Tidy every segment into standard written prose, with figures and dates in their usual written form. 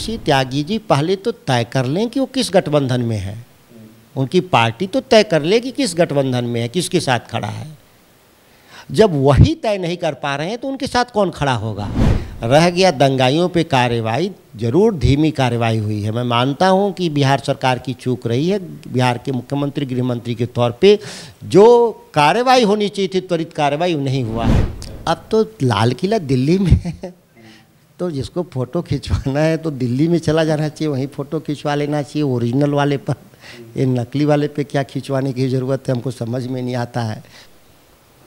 केसी त्यागी जी पहले तो तय कर लें कि वो किस गठबंधन में है। उनकी पार्टी तो तय कर ले कि किस गठबंधन में है, किसके साथ खड़ा है। जब वही तय नहीं कर पा रहे हैं तो उनके साथ कौन खड़ा होगा। रह गया दंगाइयों पे कार्रवाई, जरूर धीमी कार्रवाई हुई है। मैं मानता हूं कि बिहार सरकार की चूक रही है। बिहार के मुख्यमंत्री गृह मंत्री के तौर पे जो कार्रवाई होनी चाहिए थी, त्वरित कार्रवाई नहीं हुआ है। अब तो लाल किला दिल्ली में है, तो जिसको फ़ोटो खिंचवाना है तो दिल्ली में चला जाना चाहिए, वहीं फ़ोटो खिंचवा लेना चाहिए ओरिजिनल वाले पर। ये नकली वाले पे क्या खिंचवाने की ज़रूरत है, हमको समझ में नहीं आता है।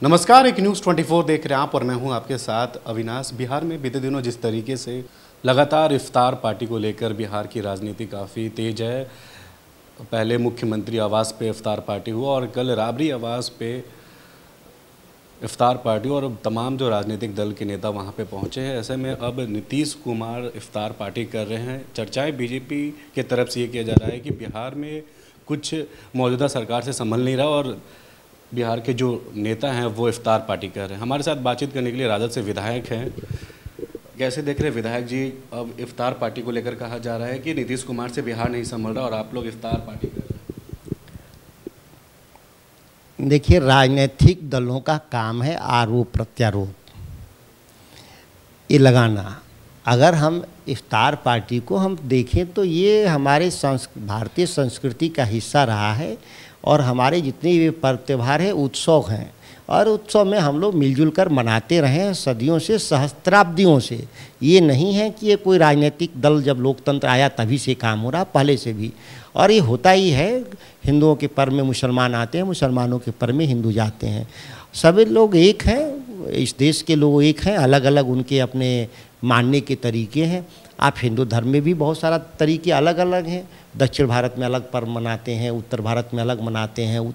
नमस्कार, एक न्यूज़ 24 देख रहे हैं आप और मैं हूं आपके साथ अविनाश। बिहार में बीते दिनों जिस तरीके से लगातार इफ्तार पार्टी को लेकर बिहार की राजनीति काफ़ी तेज है। पहले मुख्यमंत्री आवास पे इफ्तार पार्टी हुआ और कल राबरी आवास पे इफ्तार पार्टी और तमाम जो राजनीतिक दल के नेता वहां पे पहुंचे हैं। ऐसे में अब नीतीश कुमार इफ्तार पार्टी कर रहे हैं। चर्चाएं बीजेपी के तरफ से ये किया जा रहा है कि बिहार में कुछ मौजूदा सरकार से संभल नहीं रहा और बिहार के जो नेता हैं वो इफ्तार पार्टी कर रहे हैं। हमारे साथ बातचीत करने के लिए राजद से विधायक हैं। कैसे देख रहे हैं विधायक जी, अब इफ्तार पार्टी को लेकर कहा जा रहा है कि नीतीश कुमार से बिहार नहीं संभल रहा और आप लोग इफ्तार पार्टी कर रहे हैं। देखिए, राजनीतिक दलों का काम है आरोप प्रत्यारोप ये लगाना। अगर हम इफ्तार पार्टी को हम देखें तो ये हमारे भारतीय संस्कृति का हिस्सा रहा है और हमारे जितने भी पर्व त्यौहार हैं उत्सव हैं और उत्सव में हम लोग मिलजुल कर मनाते रहे हैं सदियों से, सहस्त्राब्दियों से। ये नहीं है कि ये कोई राजनीतिक दल जब लोकतंत्र आया तभी से काम हो रहा, पहले से भी। और ये होता ही है, हिंदुओं के पर्व में मुसलमान आते हैं, मुसलमानों के पर्व में हिंदू जाते हैं। सभी लोग एक हैं, इस देश के लोग एक हैं, अलग अलग उनके अपने मानने के तरीके हैं। आप हिंदू धर्म में भी बहुत सारा तरीके अलग अलग हैं। दक्षिण भारत में अलग पर्व मनाते हैं, उत्तर भारत में अलग मनाते हैं,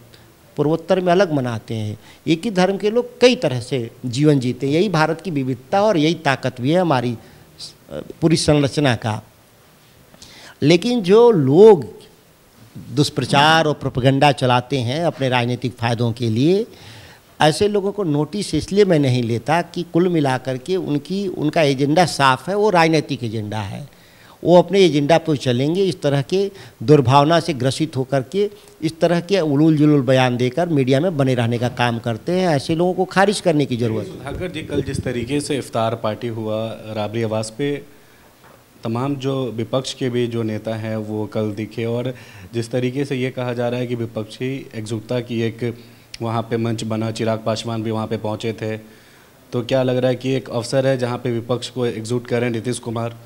पूर्वोत्तर में अलग मनाते हैं। एक ही धर्म के लोग कई तरह से जीवन जीते हैं। यही भारत की विविधता और यही ताकत भी है हमारी पूरी संरचना का। लेकिन जो लोग दुष्प्रचार और प्रोपेगेंडा चलाते हैं अपने राजनीतिक फ़ायदों के लिए, ऐसे लोगों को नोटिस इसलिए मैं नहीं लेता कि कुल मिलाकर के उनका एजेंडा साफ है, वो राजनीतिक एजेंडा है। वो अपने एजेंडा पर चलेंगे। इस तरह के दुर्भावना से ग्रसित होकर के इस तरह के उलूल जुलूल बयान देकर मीडिया में बने रहने का काम करते हैं। ऐसे लोगों को खारिज करने की ज़रूरत है। सुधाकर जी, कल जिस तरीके से इफ्तार पार्टी हुआ राबरी आवास पे, तमाम जो विपक्ष के भी जो नेता हैं वो कल दिखे और जिस तरीके से ये कहा जा रहा है कि विपक्षी एकजुटता की एक वहाँ पे मंच बना, चिराग पासवान भी वहाँ पे पहुँचे थे, तो क्या लग रहा है कि एक अवसर है जहाँ पे विपक्ष को एकजुट करें नीतीश कुमार?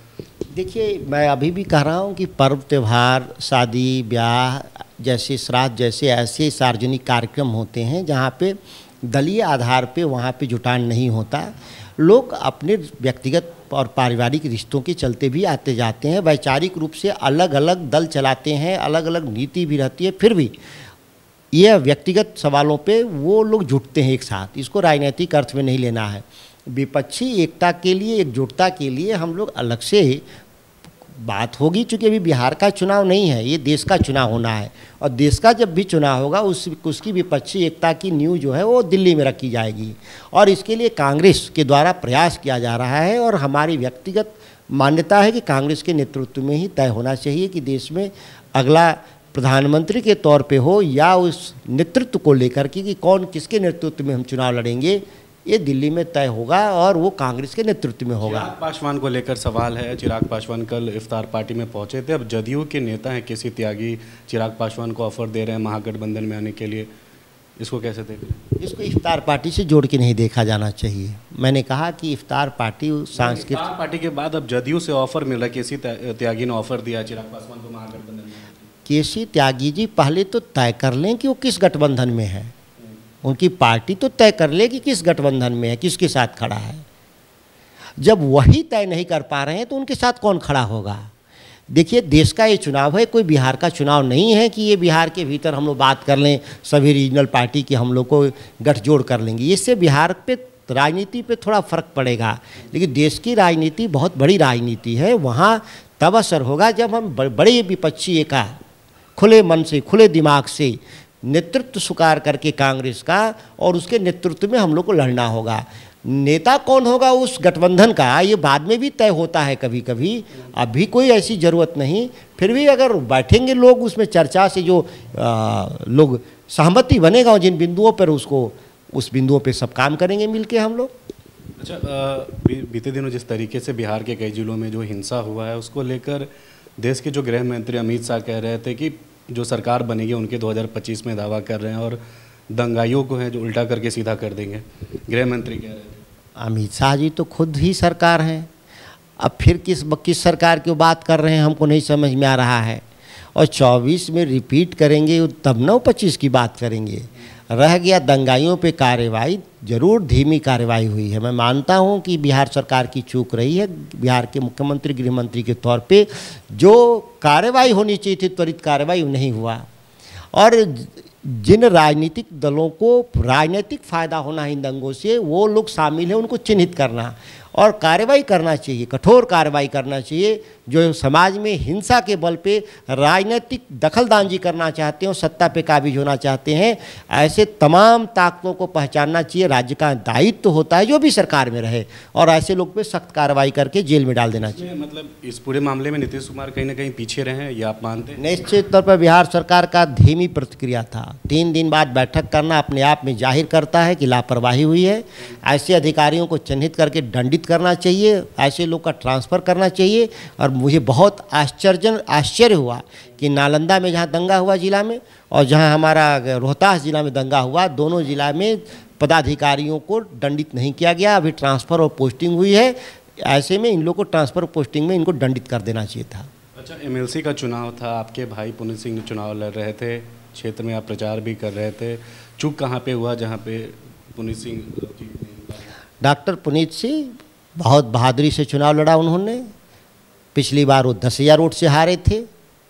देखिए, मैं अभी भी कह रहा हूँ कि पर्व त्यौहार, शादी ब्याह जैसे, श्राद्ध जैसे ऐसे सार्वजनिक कार्यक्रम होते हैं जहाँ पे दलीय आधार पे वहाँ पे जुटान नहीं होता। लोग अपने व्यक्तिगत और पारिवारिक रिश्तों के चलते भी आते जाते हैं। वैचारिक रूप से अलग अलग दल चलाते हैं, अलग अलग नीति भी रहती है, फिर भी ये व्यक्तिगत सवालों पे वो लोग जुटते हैं एक साथ। इसको राजनीतिक अर्थ में नहीं लेना है। विपक्षी एकता के लिए, एकजुटता के लिए हम लोग अलग से बात होगी, चूँकि अभी बिहार का चुनाव नहीं है, ये देश का चुनाव होना है। और देश का जब भी चुनाव होगा उसकी विपक्षी एकता की नींव जो है वो दिल्ली में रखी जाएगी और इसके लिए कांग्रेस के द्वारा प्रयास किया जा रहा है। और हमारी व्यक्तिगत मान्यता है कि कांग्रेस के नेतृत्व में ही तय होना चाहिए कि देश में अगला प्रधानमंत्री के तौर पे हो या उस नेतृत्व को लेकर कि कौन किसके नेतृत्व में हम चुनाव लड़ेंगे, ये दिल्ली में तय होगा और वो कांग्रेस के नेतृत्व में होगा। चिराग पासवान को लेकर सवाल है। चिराग पासवान कल इफ्तार पार्टी में पहुंचे थे। अब जदयू के नेता हैं केसी त्यागी चिराग पासवान को ऑफर दे रहे हैं महागठबंधन में आने के लिए, इसको कैसे देख रहे हैं? इसको इफ्तार पार्टी से जोड़ के नहीं देखा जाना चाहिए। मैंने कहा कि इफ्तार पार्टी सांस्कृतिक पार्टी के बाद अब जदयू से ऑफर मिल रहा है। केसी त्यागी ने ऑफर दिया चिराग पासवान को महागठबंधन में। केसी त्यागी जी पहले तो तय कर लें कि वो किस गठबंधन में है। उनकी पार्टी तो तय कर ले कि किस गठबंधन में है, किसके साथ खड़ा है। जब वही तय नहीं कर पा रहे हैं तो उनके साथ कौन खड़ा होगा। देखिए, देश का ये चुनाव है, कोई बिहार का चुनाव नहीं है कि ये बिहार के भीतर हम लोग बात कर लें सभी रीजनल पार्टी की हम लोग को गठजोड़ कर लेंगे। इससे बिहार पे राजनीति पे थोड़ा फर्क पड़ेगा, लेकिन देश की राजनीति बहुत बड़ी राजनीति है। वहाँ तब असर होगा जब हम बड़े विपक्षी एका खुले मन से, खुले दिमाग से नेतृत्व स्वीकार करके कांग्रेस का, और उसके नेतृत्व में हम लोग को लड़ना होगा। नेता कौन होगा उस गठबंधन का, ये बाद में भी तय होता है कभी कभी, अभी कोई ऐसी ज़रूरत नहीं। फिर भी अगर बैठेंगे लोग उसमें चर्चा से जो लोग सहमति बनेगा जिन बिंदुओं पर, उसको उस बिंदुओं पे सब काम करेंगे मिलके हम लोग। अच्छा, बीते दिनों जिस तरीके से बिहार के कई जिलों में जो हिंसा हुआ है, उसको लेकर देश के जो गृह मंत्री अमित शाह कह रहे थे कि जो सरकार बनेगी उनके 2025 में दावा कर रहे हैं, और दंगाइयों को है जो उल्टा करके सीधा कर देंगे, गृह मंत्री कह रहे थे। अमित शाह जी तो खुद ही सरकार हैं, अब फिर किस सरकार की बात कर रहे हैं हमको नहीं समझ में आ रहा है। और 24 में रिपीट करेंगे तब न 25 की बात करेंगे। रह गया दंगाइयों पे कार्रवाई, ज़रूर धीमी कार्रवाई हुई है। मैं मानता हूं कि बिहार सरकार की चूक रही है, बिहार के मुख्यमंत्री गृह मंत्री के तौर पे जो कार्रवाई होनी चाहिए थी, त्वरित कार्रवाई नहीं हुआ। और जिन राजनीतिक दलों को राजनीतिक फ़ायदा होना इन दंगों से, वो लोग शामिल हैं, उनको चिन्हित करना और कार्रवाई करना चाहिए, कठोर कार्रवाई करना चाहिए। जो समाज में हिंसा के बल पे राजनीतिक दखलंदाजी करना चाहते हैं, सत्ता पे काबिज होना चाहते हैं, ऐसे तमाम ताकतों को पहचानना चाहिए। राज्य का दायित्व होता है जो भी सरकार में रहे, और ऐसे लोग पे सख्त कार्रवाई करके जेल में डाल देना चाहिए। मतलब इस पूरे मामले में नीतीश कुमार कहीं ना कहीं पीछे रहे हैं, ये आप मानते हैं? निश्चित तौर पर बिहार सरकार का धीमी प्रतिक्रिया था। 3 दिन बाद बैठक करना अपने आप में जाहिर करता है कि लापरवाही हुई है। ऐसे अधिकारियों को चिन्हित करके दंडित करना चाहिए, ऐसे लोग का ट्रांसफ़र करना चाहिए। और मुझे बहुत आश्चर्य हुआ कि नालंदा में जहाँ दंगा हुआ जिला में, और जहाँ हमारा रोहतास जिला में दंगा हुआ, दोनों जिला में पदाधिकारियों को दंडित नहीं किया गया। अभी ट्रांसफ़र और पोस्टिंग हुई है, ऐसे में इन लोग को ट्रांसफ़र और पोस्टिंग में इनको दंडित कर देना चाहिए था। अच्छा, MLC का चुनाव था, आपके भाई पुनीत सिंह चुनाव लड़ रहे थे, क्षेत्र में आप प्रचार भी कर रहे थे, चूक कहाँ पे हुआ जहाँ पे पुनीत सिंह? डॉक्टर पुनीत सिंह बहुत बहादुरी से चुनाव लड़ा उन्होंने। पिछली बार वो 10,000 वोट से हारे थे,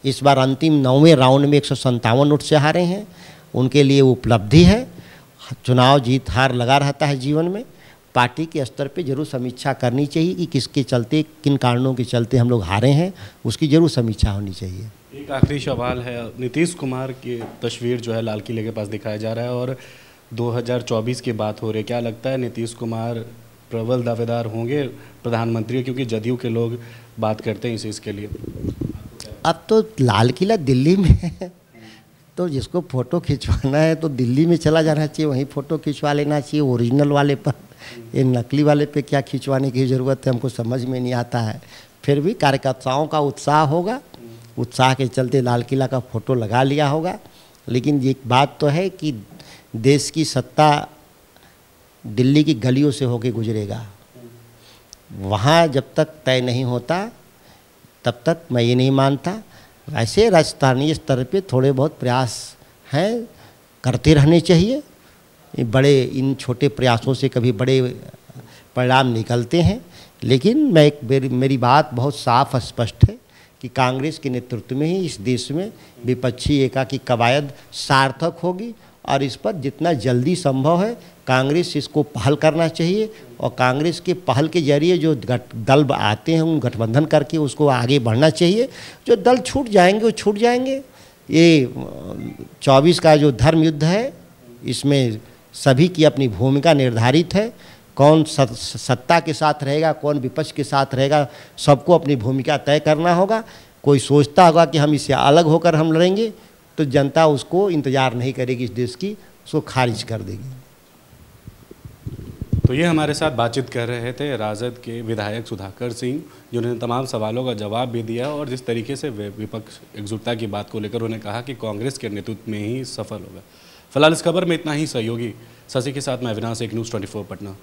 इस बार अंतिम 9वें राउंड में 157 वोट से हारे हैं। उनके लिए उपलब्धि है। चुनाव जीत हार लगा रहता है जीवन में। पार्टी के स्तर पे जरूर समीक्षा करनी चाहिए कि किसके चलते, किन कारणों के चलते हम लोग हारे हैं, उसकी जरूर समीक्षा होनी चाहिए। एक आखिरी सवाल है, नीतीश कुमार की तस्वीर जो है लाल किले के पास दिखाया जा रहा है और 2024 की बात हो रही है, क्या लगता है नीतीश कुमार प्रबल दावेदार होंगे प्रधानमंत्री, क्योंकि जदयू के लोग बात करते हैं इस चीज़ के लिए? अब तो लाल किला दिल्ली में है, तो जिसको फ़ोटो खिंचवाना है तो दिल्ली में चला जाना चाहिए, वहीं फ़ोटो खिंचवा लेना चाहिए ओरिजिनल वाले पर। ये नकली वाले पे क्या खिंचवाने की ज़रूरत है, हमको समझ में नहीं आता है। फिर भी कार्यकर्ताओं का उत्साह होगा, उत्साह के चलते लाल किला का फ़ोटो लगा लिया होगा। लेकिन एक बात तो है कि देश की सत्ता दिल्ली की गलियों से होके गुजरेगा, वहाँ जब तक तय नहीं होता तब तक मैं ये नहीं मानता। वैसे राजस्थानीय स्तर पे थोड़े बहुत प्रयास हैं, करते रहने चाहिए। इन छोटे प्रयासों से कभी बड़े परिणाम निकलते हैं। लेकिन मेरी बात बहुत साफ स्पष्ट है कि कांग्रेस के नेतृत्व में ही इस देश में विपक्षी एका की कवायद सार्थक होगी, और इस पर जितना जल्दी संभव है कांग्रेस इसको पहल करना चाहिए। और कांग्रेस के पहल के जरिए जो दल आते हैं उन गठबंधन करके उसको आगे बढ़ना चाहिए। जो दल छूट जाएंगे वो छूट जाएंगे। ये 24 का जो धर्म युद्ध है, इसमें सभी की अपनी भूमिका निर्धारित है। कौन सत्ता के साथ रहेगा, कौन विपक्ष के साथ रहेगा, सबको अपनी भूमिका तय करना होगा। कोई सोचता होगा कि हम इससे अलग होकर हम लड़ेंगे, तो जनता उसको इंतज़ार नहीं करेगी, इस देश की, उसको खारिज कर देगी। तो ये हमारे साथ बातचीत कर रहे थे राजद के विधायक सुधाकर सिंह, जिन्होंने तमाम सवालों का जवाब भी दिया, और जिस तरीके से विपक्ष एकजुटता की बात को लेकर उन्होंने कहा कि कांग्रेस के नेतृत्व में ही सफल होगा। फिलहाल इस खबर में इतना ही। सहयोगी शशि के साथ मैं अविनाश, एक न्यूज़ 24 पटना।